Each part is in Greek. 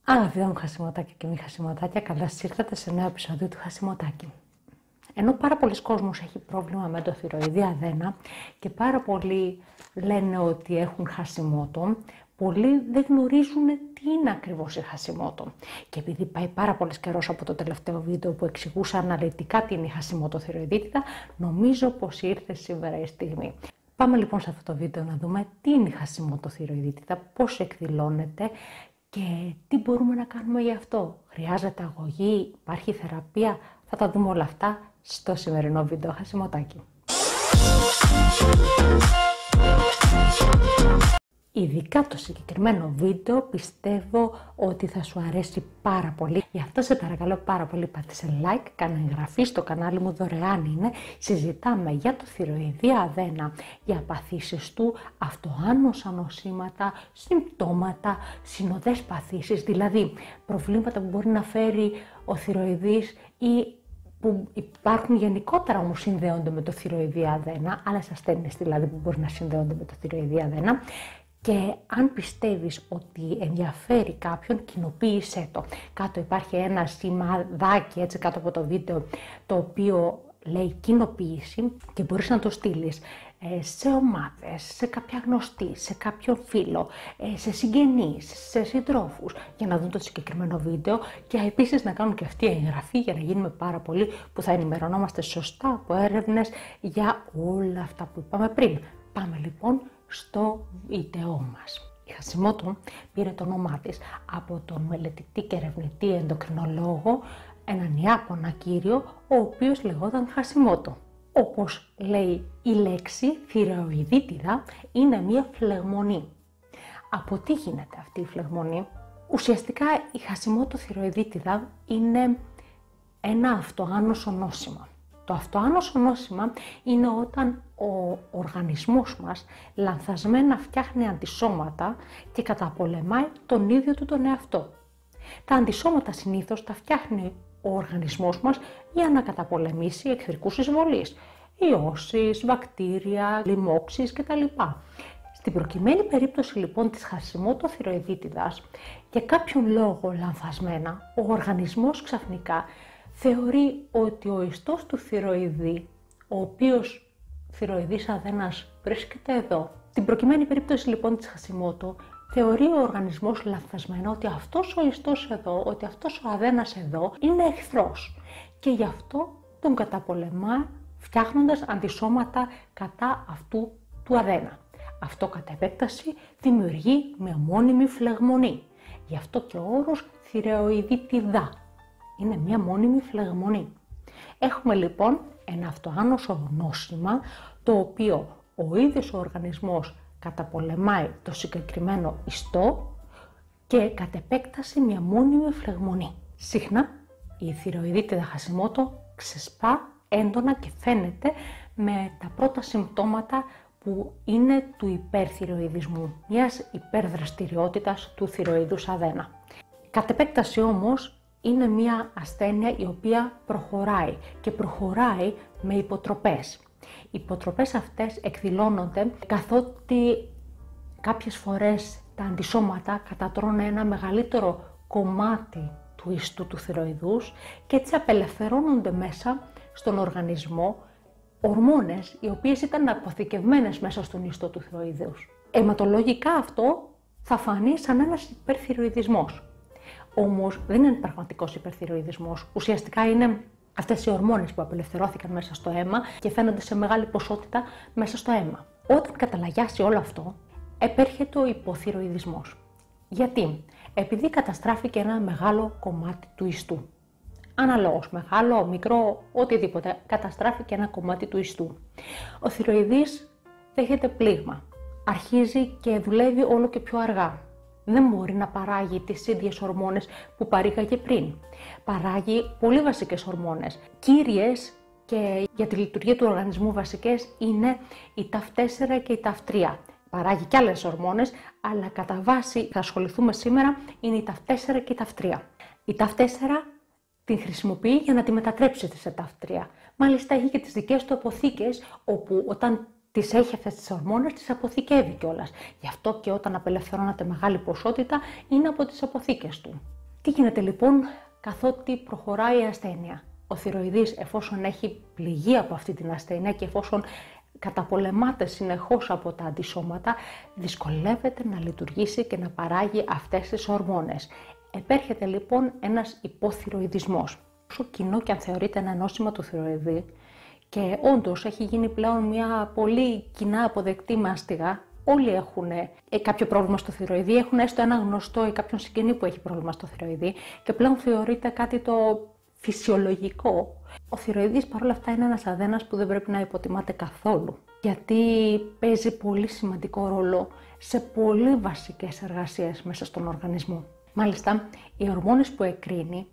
Αγαπητά μου χασιμοτάκια και μη χασιμοτάκια, καλώς ήρθατε σε νέο επεισόδιο του Χασιμοτάκι. Ενώ πάρα πολλοί κόσμος έχει πρόβλημα με το θηροειδή αδένα και πάρα πολλοί λένε ότι έχουν Χασιμότο, πολλοί δεν γνωρίζουν τι είναι ακριβώς η Χασιμότο. Και επειδή πάει πάρα πολύ καιρός από το τελευταίο βίντεο που εξηγούσα αναλυτικά τι είναι η Χασιμότο θηροειδίτιδα, νομίζω πως ήρθε σήμερα η στιγμή. Πάμε λοιπόν σε αυτό το βίντεο να δούμε τι είναι η Χασιμότο θηροειδίτιδα, πώς εκδηλώνεται και τι μπορούμε να κάνουμε γι' αυτό. Χρειάζεται αγωγή, υπάρχει θεραπεία, θα τα δούμε όλα αυτά στο σημερινό βίντεο Χασιμοτάκι. Ειδικά το συγκεκριμένο βίντεο πιστεύω ότι θα σου αρέσει πάρα πολύ. Γι' αυτό σε παρακαλώ πάρα πολύ πάτησε like, κάνε εγγραφή στο κανάλι μου, δωρεάν είναι. Συζητάμε για το θηροειδή αδένα, για παθήσεις του, αυτοάνωσα νοσήματα, συμπτώματα, συνοδές παθήσεις, δηλαδή προβλήματα που μπορεί να φέρει ο θηροειδής ή που υπάρχουν γενικότερα όμως συνδέονται με το θηροειδή αδένα, άλλες ασθένειες δηλαδή που μπορεί να συνδέονται με το θηροειδή αδένα. Και αν πιστεύεις ότι ενδιαφέρει κάποιον, κοινοποίησέ το. Κάτω υπάρχει ένα σημαδάκι έτσι κάτω από το βίντεο, το οποίο λέει κοινοποίηση και μπορείς να το στείλεις σε ομάδες, σε κάποια γνωστή, σε κάποιον φίλο, σε συγγενείς, σε συντρόφους για να δουν το συγκεκριμένο βίντεο και επίσης να κάνουν και αυτή η εγγραφή για να γίνουμε πάρα πολλοί που θα ενημερωνόμαστε σωστά από έρευνες για όλα αυτά που είπαμε πριν. Πάμε λοιπόν στο βίντεό μας. Η Χασιμότο πήρε το όνομά της από τον μελετητή και ερευνητή ενδοκρινολόγο, έναν Ιάπωνα κύριο, ο οποίος λεγόταν Χασιμότο. Όπως λέει η λέξη, θηροειδίτιδα είναι μία φλεγμονή. Από τι γίνεται αυτή η φλεγμονή? Ουσιαστικά η Χασιμότο θηροειδίτιδα είναι ένα αυτοάνωσο νόσημα. Το αυτοάνωσο νόσημα είναι όταν ο οργανισμός μας λανθασμένα φτιάχνει αντισώματα και καταπολεμάει τον ίδιο του τον εαυτό. Τα αντισώματα συνήθως τα φτιάχνει ο οργανισμός μας για να καταπολεμήσει εχθρικούς εισβολείς, ιώσεις, βακτήρια, λοιμώξεις κτλ. Στην προκειμένη περίπτωση λοιπόν της Χασιμότο θηροειδίτιδας, για κάποιον λόγο λανθασμένα, ο οργανισμός ξαφνικά θεωρεί ότι ο ιστός του θηροειδή, ο οποίος θηροειδής αδένας βρίσκεται εδώ. Στην προκειμένη περίπτωση λοιπόν της Χασιμότο, θεωρεί ο οργανισμός λανθασμένα ότι αυτός ο ιστός εδώ, ότι αυτός ο αδένας εδώ είναι εχθρός και γι' αυτό τον καταπολεμά φτιάχνοντας αντισώματα κατά αυτού του αδένα. Αυτό κατά επέκταση δημιουργεί μια μόνιμη φλεγμονή. Γι' αυτό και ο όρος θηροειδίτιδα. Είναι μια μόνιμη φλεγμονή. Έχουμε λοιπόν ένα αυτοάνωσο νόσημα, το οποίο ο ίδιος ο οργανισμός καταπολεμάει το συγκεκριμένο ιστό και κατ' επέκταση μια μόνιμη φλεγμονή. Συχνά η θηροειδίτιδα Χασιμότο ξεσπά έντονα και φαίνεται με τα πρώτα συμπτώματα που είναι του υπερθηροειδισμού, μιας υπερδραστηριότητας του θηροειδούς αδένα. Κατ' επέκταση όμως είναι μια ασθένεια η οποία προχωράει και προχωράει με υποτροπές. Οι υποτροπές αυτές εκδηλώνονται καθότι κάποιες φορές τα αντισώματα κατατρώνε ένα μεγαλύτερο κομμάτι του ιστού του θηροειδούς και έτσι απελευθερώνονται μέσα στον οργανισμό ορμόνες οι οποίες ήταν αποθηκευμένες μέσα στον ιστό του θηροειδούς. Αιματολογικά αυτό θα φανεί σαν ένας υπερθηροειδισμός. Όμως δεν είναι πραγματικός υπερθηροειδισμός. Ουσιαστικά είναι αυτές οι ορμόνες που απελευθερώθηκαν μέσα στο αίμα και φαίνονται σε μεγάλη ποσότητα μέσα στο αίμα. Όταν καταλαγιάσει όλο αυτό, επέρχεται ο υποθηροειδισμός. Γιατί? Επειδή καταστράφηκε ένα μεγάλο κομμάτι του ιστού. Αναλόγως, μεγάλο, μικρό, οτιδήποτε, καταστράφηκε ένα κομμάτι του ιστού. Ο θηροειδής δέχεται πλήγμα. Αρχίζει και δουλεύει όλο και πιο αργά. Δεν μπορεί να παράγει τις ίδιες ορμόνες που παρήγαγε πριν. Παράγει πολύ βασικές ορμόνες. Κύριες και για τη λειτουργία του οργανισμού βασικές είναι η TAF4 και η TAF3. Παράγει και άλλες ορμόνες, αλλά κατά βάση θα ασχοληθούμε σήμερα είναι η TAF4 και η TAF3. Η TAF4 την χρησιμοποιεί για να τη μετατρέψει σε TAF3. Μάλιστα έχει και τις δικές του αποθήκες, όπου όταν τις έχει αυτές τις ορμόνες, τις αποθηκεύει κιόλας. Γι' αυτό και όταν απελευθερώνεται μεγάλη ποσότητα είναι από τις αποθήκες του. Τι γίνεται λοιπόν καθότι προχωράει η ασθένεια? Ο θηροειδής, εφόσον έχει πληγεί από αυτή την ασθένεια και εφόσον καταπολεμάται συνεχώς από τα αντισώματα, δυσκολεύεται να λειτουργήσει και να παράγει αυτές τις ορμόνες. Επέρχεται λοιπόν ένας υποθηροειδισμός. Όσο κοινό και αν θεωρείται ένα νόσημα του θηροειδή, και όντως έχει γίνει πλέον μια πολύ κοινά αποδεκτή μάστιγα, όλοι έχουν κάποιο πρόβλημα στο θηροειδή, έχουν έστω ένα γνωστό ή κάποιον συγγενή που έχει πρόβλημα στο θηροειδή και πλέον θεωρείται κάτι το φυσιολογικό. Ο θηροειδής παρόλα αυτά είναι ένας αδένας που δεν πρέπει να υποτιμάται καθόλου, γιατί παίζει πολύ σημαντικό ρόλο σε πολύ βασικές εργασίες μέσα στον οργανισμό. Μάλιστα, οι ορμόνες που εκρίνει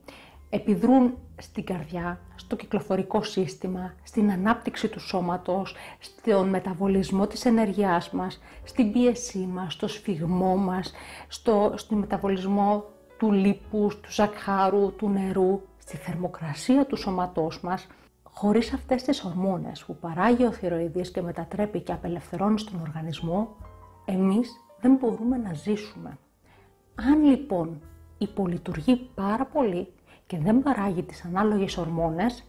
επιδρούν στην καρδιά, στο κυκλοφορικό σύστημα, στην ανάπτυξη του σώματος, στον μεταβολισμό της ενέργειάς μας, στην πίεσή μας, στο σφιγμό μας, στον μεταβολισμό του λίπους, του ζαχάρου, του νερού, στη θερμοκρασία του σώματός μας. Χωρίς αυτές τις ορμόνες που παράγει ο θηροειδής και μετατρέπει και απελευθερώνει στον οργανισμό, εμείς δεν μπορούμε να ζήσουμε. Αν λοιπόν υπολειτουργεί πάρα πολύ και δεν παράγει τις ανάλογες ορμόνες,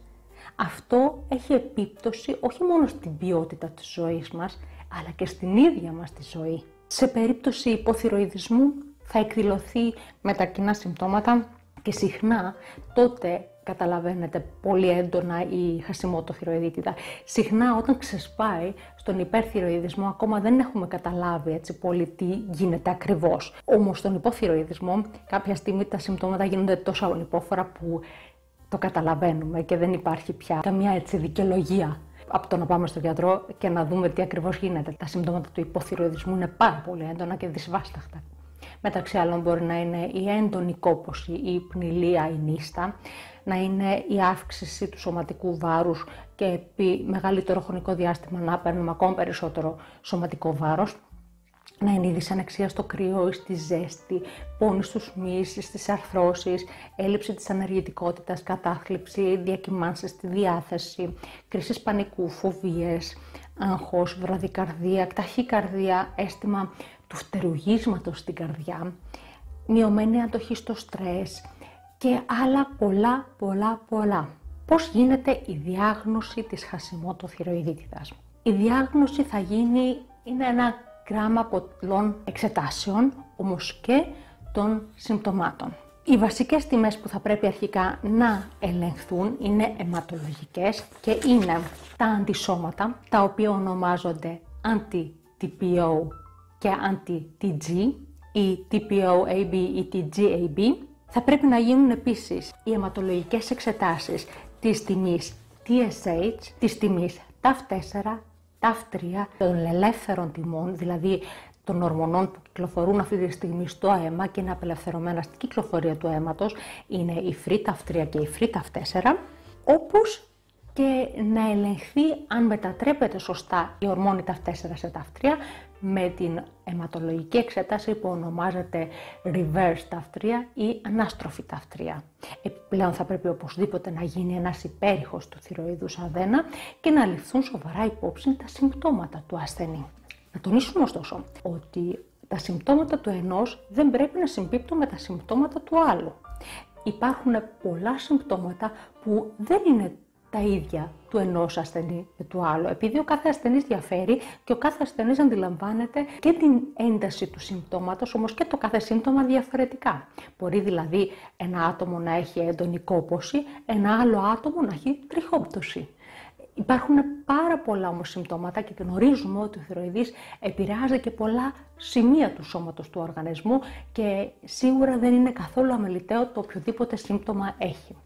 αυτό έχει επίπτωση όχι μόνο στην ποιότητα της ζωής μας, αλλά και στην ίδια μας τη ζωή. Σε περίπτωση υποθυροειδισμού θα εκδηλωθεί με τα κοινά συμπτώματα και συχνά τότε καταλαβαίνετε πολύ έντονα η χασιμότοθυροειδίτιδα. Συχνά όταν ξεσπάει στον υπερθυροειδισμό ακόμα δεν έχουμε καταλάβει έτσι πολύ τι γίνεται ακριβώς. Όμως στον υποθυροειδισμό κάποια στιγμή τα συμπτώματα γίνονται τόσο ανυπόφορα που το καταλαβαίνουμε και δεν υπάρχει πια καμία έτσι δικαιολογία από το να πάμε στον γιατρό και να δούμε τι ακριβώς γίνεται. Τα συμπτώματα του υποθυροειδισμού είναι πάρα πολύ έντονα και δυσβάσταχτα. Μεταξύ άλλων μπορεί να είναι η έντονη κόπωση, η πνηλία, η νύστα, να είναι η αύξηση του σωματικού βάρους και επί μεγαλύτερο χρονικό διάστημα να παίρνουμε ακόμα περισσότερο σωματικό βάρος, να είναι η δυσανεξία στο κρύο ή στη ζέστη, πόνοι στους μυς, στις αρθρώσεις, έλλειψη της ανεργητικότητας, κατάθλιψη, διακυμάνσεις στη διάθεση, κρίσεις πανικού, φοβίες, άγχος, βραδικαρδία, ταχυκαρδία, αίσθημα του φτερουγίσματος στην καρδιά, μειωμένη αντοχή στο στρες και άλλα πολλά. Πώς γίνεται η διάγνωση της χασιμότοθυροειδίτιδας? Η διάγνωση θα γίνει, είναι ένα γράμμα πολλών εξετάσεων, όμως και των συμπτωμάτων. Οι βασικές τιμές που θα πρέπει αρχικά να ελεγχθούν είναι αιματολογικές και είναι τα αντισώματα, τα οποία ονομάζονται anti-TPO και anti-TG ή TPO-AB ή TG-AB. Θα πρέπει να γίνουν επίσης οι αιματολογικές εξετάσεις της τιμής TSH, της τιμής TAF4, TAF3, των ελεύθερων τιμών, δηλαδή των ορμονών που κυκλοφορούν αυτή τη στιγμή στο αίμα και είναι απελευθερωμένα στην κυκλοφορία του αίματος, είναι η free TAF3 και η free TAF4, όπως και να ελεγχθεί αν μετατρέπεται σωστά η ορμόνη TAF4 σε TAF3 με την αιματολογική εξέταση που ονομάζεται reverse TAF3 ή ανάστροφη TAF3. Επιπλέον θα πρέπει οπωσδήποτε να γίνει ένας υπέρηχος του θηροειδούς αδένα και να ληφθούν σοβαρά υπόψη τα συμπτώματα του ασθενή. Να τονίσουμε ωστόσο ότι τα συμπτώματα του ενός δεν πρέπει να συμπίπτουν με τα συμπτώματα του άλλου. Υπάρχουν πολλά συμπτώματα που δεν είναι τα ίδια του ενός ασθενή και του άλλου, επειδή ο κάθε ασθενής διαφέρει και ο κάθε ασθενής αντιλαμβάνεται και την ένταση του συμπτώματος, όμως και το κάθε σύμπτωμα διαφορετικά. Μπορεί δηλαδή ένα άτομο να έχει έντονη κόπωση, ένα άλλο άτομο να έχει τριχόπτωση. Υπάρχουν πάρα πολλά όμως συμπτώματα και γνωρίζουμε ότι ο θηροειδής επηρεάζει και πολλά σημεία του σώματος του οργανισμού και σίγουρα δεν είναι καθόλου αμεληταίο το οποιοδήποτε σύμπτωμα έχει.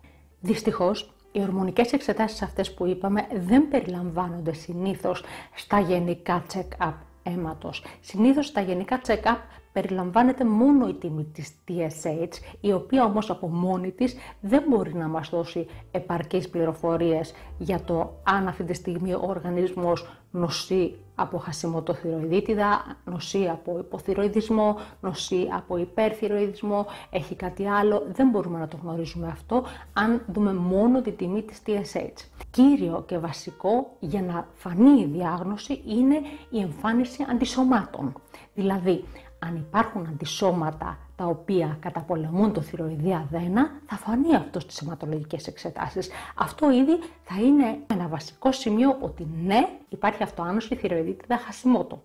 Δυστυχώς, οι ορμονικές εξετάσεις αυτές που είπαμε δεν περιλαμβάνονται συνήθως στα γενικά check-up αίματος. Συνήθως στα γενικά check-up περιλαμβάνεται μόνο η τιμή της TSH, η οποία όμως από μόνη της δεν μπορεί να μας δώσει επαρκείς πληροφορίες για το αν αυτή τη στιγμή ο οργανισμός νοσεί από χασιμοτοθυροειδίτιδα, νοσεί από υποθυροειδισμό, νοσεί από υπερθυροειδισμό, έχει κάτι άλλο. Δεν μπορούμε να το γνωρίζουμε αυτό αν δούμε μόνο τη τιμή της TSH. Κύριο και βασικό για να φανεί η διάγνωση είναι η εμφάνιση αντισωμάτων. Δηλαδή, αν υπάρχουν αντισώματα τα οποία καταπολεμούν το θυροειδή αδένα, θα φανεί αυτό στις αιματολογικές εξετάσεις. Αυτό ήδη θα είναι ένα βασικό σημείο ότι ναι, υπάρχει αυτοάνωση θυροειδίτιδα Χασιμότο.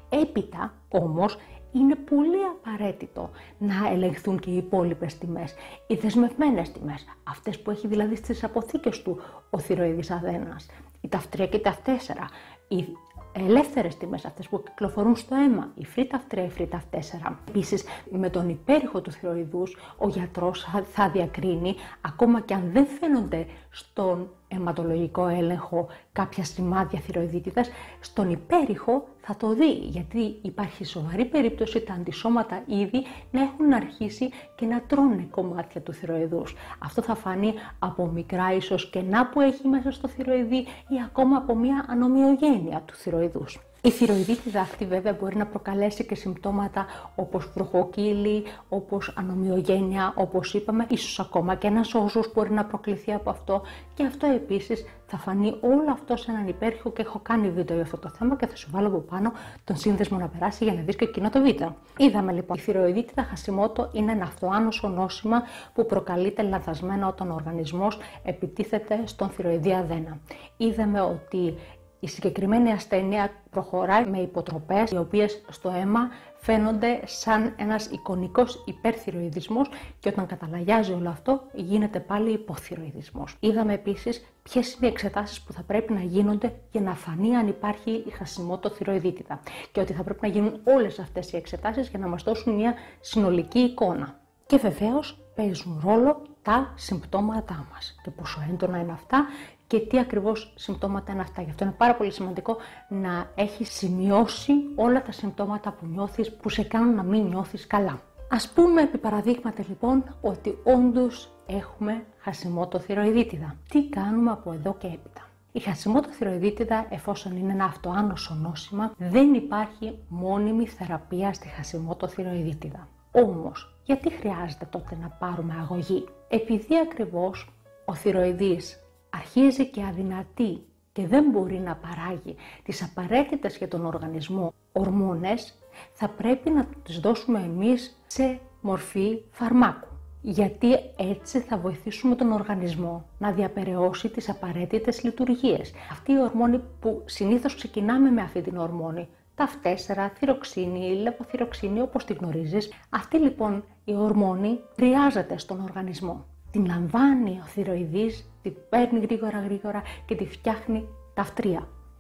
Έπειτα όμως είναι πολύ απαραίτητο να ελεγχθούν και οι υπόλοιπες τιμές, οι δεσμευμένες τιμές, αυτές που έχει δηλαδή στις αποθήκες του ο θυροειδής αδένας, η TAF3 και η TAF4, οι ελεύθερες τιμές, αυτές που κυκλοφορούν στο αίμα, η free TAF3, η free TAF4. Επίσης, με τον υπέρηχο του θυροειδούς, ο γιατρός θα διακρίνει, ακόμα και αν δεν φαίνονται στον αιματολογικό έλεγχο κάποια σημάδια θυροειδίτιδας, στον υπέρηχο θα το δει, γιατί υπάρχει σοβαρή περίπτωση τα αντισώματα ήδη να έχουν αρχίσει και να τρώνε κομμάτια του θυροειδούς. Αυτό θα φανεί από μικρά ίσως κενά που έχει μέσα στο θυροειδή ή ακόμα από μια ανομοιογένεια του θυροειδούς. Η θυροειδίτιδα αυτή βέβαια μπορεί να προκαλέσει και συμπτώματα όπως βροχοκύλι, όπως ανομοιογένεια, όπως είπαμε, ίσως ακόμα και ένας όσο μπορεί να προκληθεί από αυτό, και αυτό επίσης θα φανεί όλο αυτό σε έναν υπέρηχο, και έχω κάνει βίντεο για αυτό το θέμα και θα σου βάλω από πάνω τον σύνδεσμο να περάσει για να δεις και εκείνο το βίντεο. Είδαμε λοιπόν, η θυροειδίτιδα Χασιμότο είναι ένα αυτοάνωσο νόσημα που προκαλείται λανθασμένα όταν ο οργανισμός επιτίθεται στον θυροειδή αδένα. Είδαμε ότι η συγκεκριμένη ασθένεια προχωράει με υποτροπές, οι οποίες στο αίμα φαίνονται σαν ένας εικονικός υπερθυροειδισμός, και όταν καταλαγιάζει όλο αυτό γίνεται πάλι υποθυροειδισμός. Είδαμε επίσης ποιες είναι οι εξετάσεις που θα πρέπει να γίνονται για να φανεί αν υπάρχει η Χασιμότο θυροειδίτιδα, και ότι θα πρέπει να γίνουν όλες αυτές οι εξετάσεις για να μας δώσουν μια συνολική εικόνα. Και βεβαίως παίζουν ρόλο τα συμπτώματά μας και πόσο έντονα είναι αυτά και τι ακριβώς συμπτώματα είναι αυτά. Γι' αυτό είναι πάρα πολύ σημαντικό να έχεις σημειώσει όλα τα συμπτώματα που νιώθεις, που σε κάνουν να μην νιώθεις καλά. Ας πούμε επί παραδείγματα λοιπόν ότι όντως έχουμε Χασιμότο θυροειδίτιδα. Τι κάνουμε από εδώ και έπειτα? Η Χασιμότο θυροειδίτιδα, εφόσον είναι ένα αυτοάνωσο νόσημα, δεν υπάρχει μόνιμη θεραπεία στη Χασιμότο θυροειδίτιδα. Όμως, γιατί χρειάζεται τότε να πάρουμε αγωγή? Επειδή ακριβώς ο θυροειδής αρχίζει και αδυνατεί και δεν μπορεί να παράγει τις απαραίτητες για τον οργανισμό ορμόνες, θα πρέπει να τις δώσουμε εμείς σε μορφή φαρμάκου. Γιατί έτσι θα βοηθήσουμε τον οργανισμό να διαπεραιώσει τις απαραίτητες λειτουργίες. Αυτή η ορμόνη που συνήθως ξεκινάμε με αυτή την ορμόνη, TAF4, θυροξίνη, λεποθυροξίνη, όπως τη γνωρίζεις. Αυτή λοιπόν η ορμόνη χρειάζεται στον οργανισμό. Την λαμβάνει ο θυροειδής, την παίρνει γρήγορα και τη φτιάχνει TAF3.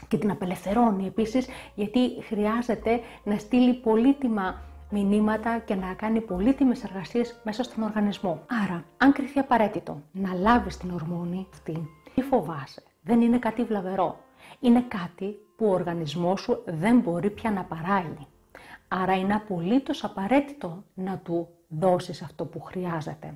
Και την απελευθερώνει επίσης, γιατί χρειάζεται να στείλει πολύτιμα μηνύματα και να κάνει πολύτιμες εργασίες μέσα στον οργανισμό. Άρα, αν κριθεί απαραίτητο να λάβεις την ορμόνη αυτή, μη φοβάσαι. Δεν είναι κάτι βλαβερό. Είναι κάτι που ο οργανισμός σου δεν μπορεί πια να παράγει. Άρα είναι απολύτως απαραίτητο να του δώσεις αυτό που χρειάζεται.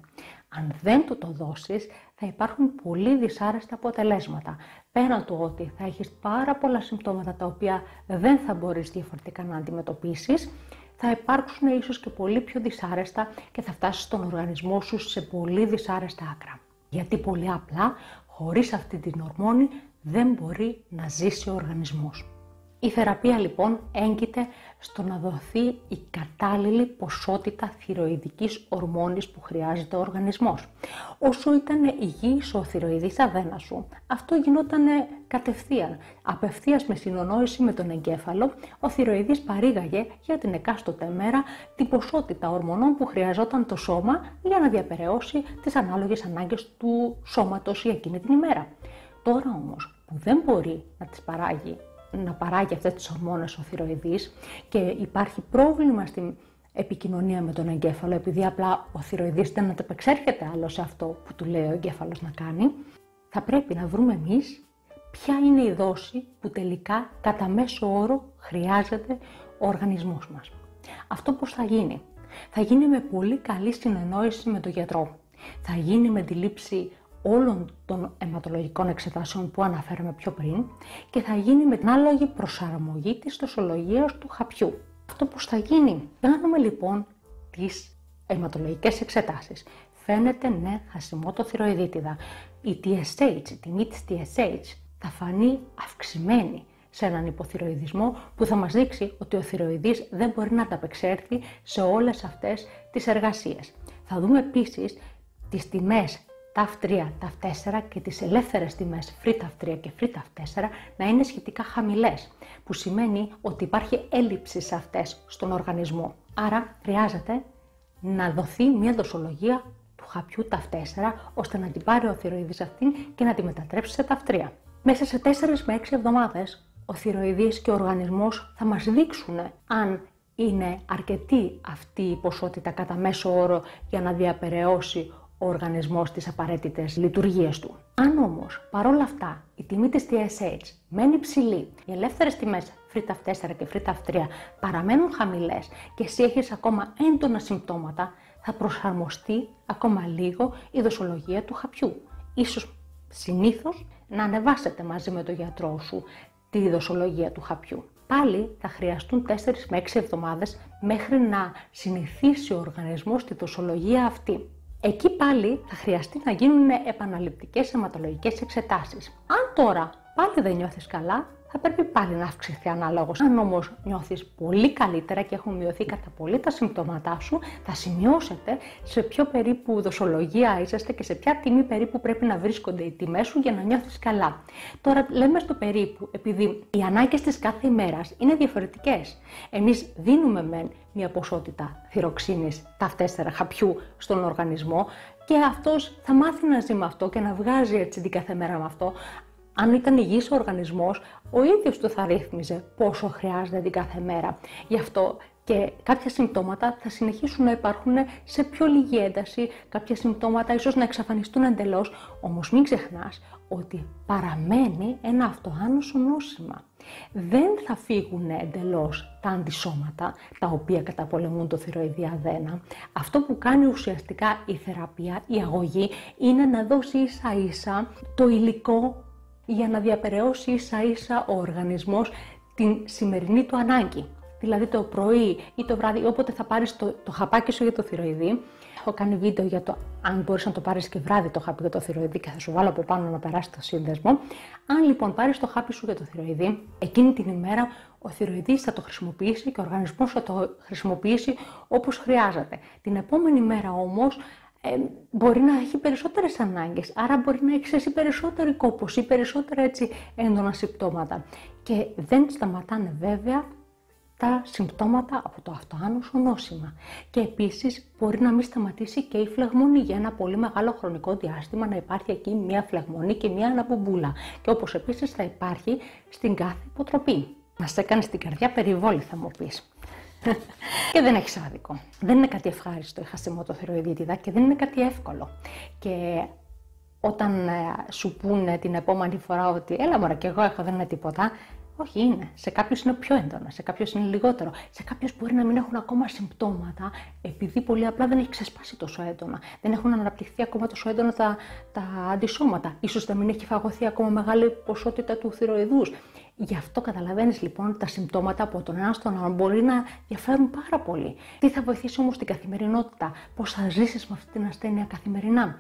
Αν δεν του το δώσεις, θα υπάρχουν πολύ δυσάρεστα αποτελέσματα. Πέραν του ότι θα έχεις πάρα πολλά συμπτώματα τα οποία δεν θα μπορείς διαφορετικά να αντιμετωπίσεις, θα υπάρξουν ίσως και πολύ πιο δυσάρεστα και θα φτάσεις στον οργανισμό σου σε πολύ δυσάρεστα άκρα. Γιατί πολύ απλά, χωρίς αυτή την ορμόνη, δεν μπορεί να ζήσει ο οργανισμός. Η θεραπεία λοιπόν έγκυται στο να δοθεί η κατάλληλη ποσότητα θυροειδικής ορμόνης που χρειάζεται ο οργανισμός. Όσο ήταν υγιής ο θυροειδής αδένα σου, αυτό γινόταν κατευθείαν. Απευθείας με συνονόηση με τον εγκέφαλο, ο θυροειδής παρήγαγε για την εκάστοτε μέρα την ποσότητα ορμονών που χρειαζόταν το σώμα για να διαπεραιώσει τις ανάλογες ανάγκες του σώματος για εκείνη την ημέρα. Τώρα όμως που δεν μπορεί να τις παράγει, να παράγει αυτές τις ορμόνες ο θυροειδής και υπάρχει πρόβλημα στην επικοινωνία με τον εγκέφαλο, επειδή απλά ο θυροειδής δεν ανταπεξέρχεται άλλο σε αυτό που του λέει ο εγκέφαλος να κάνει, θα πρέπει να βρούμε εμείς ποια είναι η δόση που τελικά κατά μέσο όρο χρειάζεται ο οργανισμός μας. Αυτό πώς θα γίνει? Θα γίνει με πολύ καλή συνεννόηση με τον γιατρό. Θα γίνει με τη λήψη όλων των αιματολογικών εξετάσεων που αναφέραμε πιο πριν και θα γίνει με την ανάλογη προσαρμογή της δοσολογίας του χαπιού. Αυτό πώς θα γίνει? Κάνουμε λοιπόν τις αιματολογικές εξετάσεις. Φαίνεται ναι χασιμότο-θηροειδίτιδα. Η TSH, η τιμή της TSH θα φανεί αυξημένη σε έναν υποθυροειδισμό που θα μας δείξει ότι ο θυροειδής δεν μπορεί να ανταπεξέλθει σε όλες αυτές τις εργασίες. Θα δούμε επίσης τις τιμές TAF3, TAF4 και τις ελεύθερες τιμές FreeTAF3 και FreeTAF4 να είναι σχετικά χαμηλές, που σημαίνει ότι υπάρχει έλλειψη σε αυτές στον οργανισμό. Άρα χρειάζεται να δοθεί μια δοσολογία του χαπιού TAF4 ώστε να την πάρει ο θυροειδής αυτήν και να τη μετατρέψει σε TAF3. Μέσα σε 4 με 6 εβδομάδες ο θυροειδής και ο οργανισμός θα μας δείξουν αν είναι αρκετή αυτή η ποσότητα κατά μέσο όρο για να διαπεραιώσει ο οργανισμός τις απαραίτητες λειτουργίες του. Αν όμως παρόλα αυτά η τιμή της TSH μένει ψηλή, οι ελεύθερες τιμές FreeTAF4 και FreeTAF3 παραμένουν χαμηλές και εσύ έχεις ακόμα έντονα συμπτώματα, θα προσαρμοστεί ακόμα λίγο η δοσολογία του χαπιού. Ίσως συνήθως να ανεβάσετε μαζί με τον γιατρό σου τη δοσολογία του χαπιού. Πάλι θα χρειαστούν 4 με 6 εβδομάδες μέχρι να συνηθίσει ο οργανισμός τη δοσολογία αυτή. Εκεί πάλι θα χρειαστεί να γίνουν επαναληπτικές αιματολογικές εξετάσεις. Αν τώρα πάλι δεν νιώθεις καλά, θα πρέπει πάλι να αυξηθεί ανάλογος. Αν όμως νιώθεις πολύ καλύτερα και έχουν μειωθεί κατά πολύ τα συμπτώματά σου, θα σημειώσετε σε ποιο περίπου δοσολογία είσαστε και σε ποια τιμή περίπου πρέπει να βρίσκονται οι τιμές σου για να νιώθεις καλά. Τώρα λέμε στο περίπου, επειδή οι ανάγκες της κάθε ημέρας είναι διαφορετικές. Εμείς δίνουμε μεν μια ποσότητα θυροξίνης TAF4 χαπιού στον οργανισμό και αυτός θα μάθει να ζει με αυτό και να βγάζει έτσι την κάθε μέρα με αυτό. Αν ήταν υγιής ο οργανισμός, ο ίδιος του θα ρύθμιζε πόσο χρειάζεται την κάθε μέρα. Γι' αυτό και κάποια συμπτώματα θα συνεχίσουν να υπάρχουν σε πιο λίγη ένταση, κάποια συμπτώματα ίσως να εξαφανιστούν εντελώς, όμως μην ξεχνάς ότι παραμένει ένα αυτοάνωσο νόσημα. Δεν θα φύγουν εντελώς τα αντισώματα, τα οποία καταπολεμούν το θυροειδή αδένα. Αυτό που κάνει ουσιαστικά η θεραπεία, η αγωγή, είναι να δώσει ίσα ίσα το υλικό για να διαπεραιώσει ίσα ίσα ο οργανισμός την σημερινή του ανάγκη. Δηλαδή το πρωί ή το βράδυ, όποτε θα πάρεις το χαπάκι σου για το θυροειδή. Έχω κάνει βίντεο για το αν μπορείς να το πάρεις και βράδυ το χάπι για το θυροειδή και θα σου βάλω από πάνω να περάσει το σύνδεσμο. Αν λοιπόν πάρεις το χάπι σου για το θυροειδή, εκείνη την ημέρα ο θυροειδής θα το χρησιμοποιήσει και ο οργανισμός θα το χρησιμοποιήσει όπως χρειάζεται. Την επόμενη μέρα όμως μπορεί να έχει περισσότερες ανάγκες, άρα μπορεί να έχεις εσύ περισσότερη κόπωση, περισσότερα έτσι έντονα συμπτώματα. Και δεν σταματάνε βέβαια τα συμπτώματα από το αυτοάνωσο νόσημα. Και επίσης μπορεί να μην σταματήσει και η φλεγμονή για ένα πολύ μεγάλο χρονικό διάστημα, να υπάρχει εκεί μια φλεγμονή και μια αναπομπούλα. Και όπως επίσης θα υπάρχει στην κάθε υποτροπή. Να σε έκανε στην καρδιά περιβόλη, θα μου πεις. Και δεν έχεις άδικο. Δεν είναι κάτι ευχάριστο η χασιμότο-θυροειδίτιδα και δεν είναι κάτι εύκολο. Και όταν σου πούνε την επόμενη φορά ότι έλα μωρά και εγώ έχω, δεν είναι τίποτα. Όχι, είναι. Σε κάποιους είναι πιο έντονα, σε κάποιους είναι λιγότερο. Σε κάποιους μπορεί να μην έχουν ακόμα συμπτώματα, επειδή πολύ απλά δεν έχει ξεσπάσει τόσο έντονα. Δεν έχουν αναπτυχθεί ακόμα τόσο έντονα τα αντισώματα. Ίσως να μην έχει φαγωθεί ακόμα μεγάλη ποσότητα του θυροειδούς. Γι' αυτό καταλαβαίνεις λοιπόν ότι τα συμπτώματα από τον ένα στον άλλον μπορεί να διαφέρουν πάρα πολύ. Τι θα βοηθήσει όμως την καθημερινότητα, πώς θα ζήσεις με αυτή την ασθένεια καθημερινά.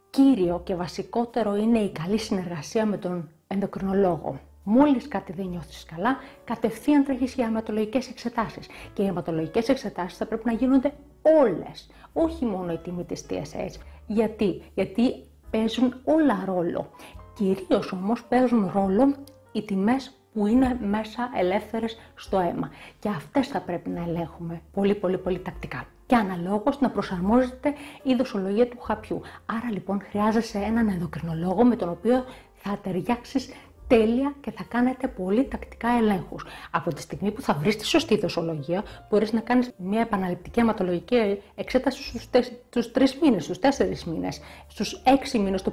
Κύριο και βασικότερο είναι η καλή συνεργασία με τον ενδοκρινολόγο. Μόλις κάτι δεν νιώθεις καλά, κατευθείαν τρέχεις για αιματολογικές εξετάσεις. Και οι αιματολογικές εξετάσεις θα πρέπει να γίνονται όλες, όχι μόνο η τιμή της TSH. Γιατί παίζουν όλα ρόλο. Κυρίως όμως παίζουν ρόλο οι τιμές που είναι μέσα ελεύθερες στο αίμα. Και αυτές θα πρέπει να ελέγχουμε πολύ τακτικά. Και αναλόγως να προσαρμόζεται η δοσολογία του χαπιού. Άρα λοιπόν χρειάζεσαι έναν ενδοκρινολόγο με τον οποίο θα ταιριάξεις τέλεια και θα κάνετε πολύ τακτικά ελέγχους. Από τη στιγμή που θα βρεις τη σωστή δοσολογία, μπορείς να κάνεις μια επαναληπτική αιματολογική εξέταση στους 3 μήνες, στους 4 μήνες, στους 6 μήνες το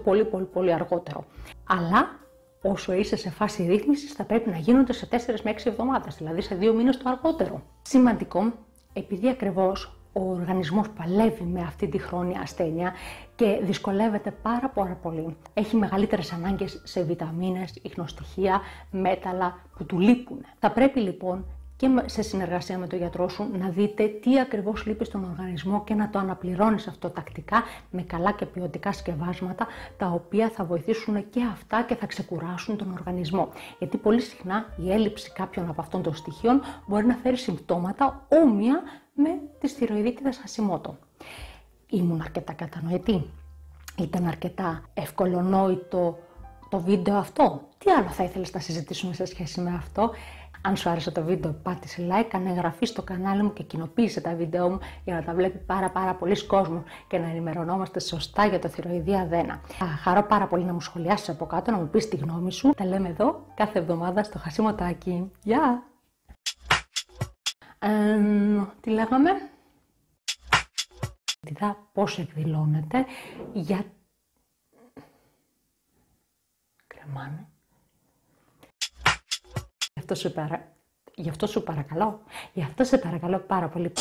πολύ αργότερο. Αλλά όσο είσαι σε φάση ρύθμισης θα πρέπει να γίνονται σε 4 με 6 εβδομάδες, δηλαδή σε 2 μήνες το αργότερο. Σημαντικό, επειδή ακριβώς ο οργανισμός παλεύει με αυτή τη χρόνια ασθένεια και δυσκολεύεται πάρα πολύ. Έχει μεγαλύτερες ανάγκες σε βιταμίνες, ιχνοστοιχεία, μέταλλα που του λείπουν. Θα πρέπει λοιπόν και σε συνεργασία με τον γιατρό σου να δείτε τι ακριβώς λείπει στον οργανισμό και να το αναπληρώνεις αυτό τακτικά με καλά και ποιοτικά σκευάσματα, τα οποία θα βοηθήσουν και αυτά και θα ξεκουράσουν τον οργανισμό. Γιατί πολύ συχνά η έλλειψη κάποιων από αυτών των στοιχείων μπορεί να φέρει συμπτώματα όμοια με τη θηροειδίτιδα Hashimoto. Ήμουν αρκετά κατανοητή. Ήταν αρκετά ευκολονόητο το βίντεο αυτό. Τι άλλο θα ήθελες να συζητήσουμε σε σχέση με αυτό? Αν σου άρεσε το βίντεο, πάτησε like, κάνε εγγραφή στο κανάλι μου και κοινοποίησε τα βίντεο μου για να τα βλέπει πάρα πολλοί κόσμος και να ενημερωνόμαστε σωστά για το θηροειδή αδένα. Θα χαρώ πάρα πολύ να μου σχολιάσεις από κάτω, να μου πεις τη γνώμη σου. Τα λέμε εδώ κάθε εβδομάδα στο Χασιμοτάκι. Γεια! Τι λέγαμε? Πώς εκδηλώνεται για... Κρεμάνε. Γι' αυτό σε παρακαλώ πάρα πολύ.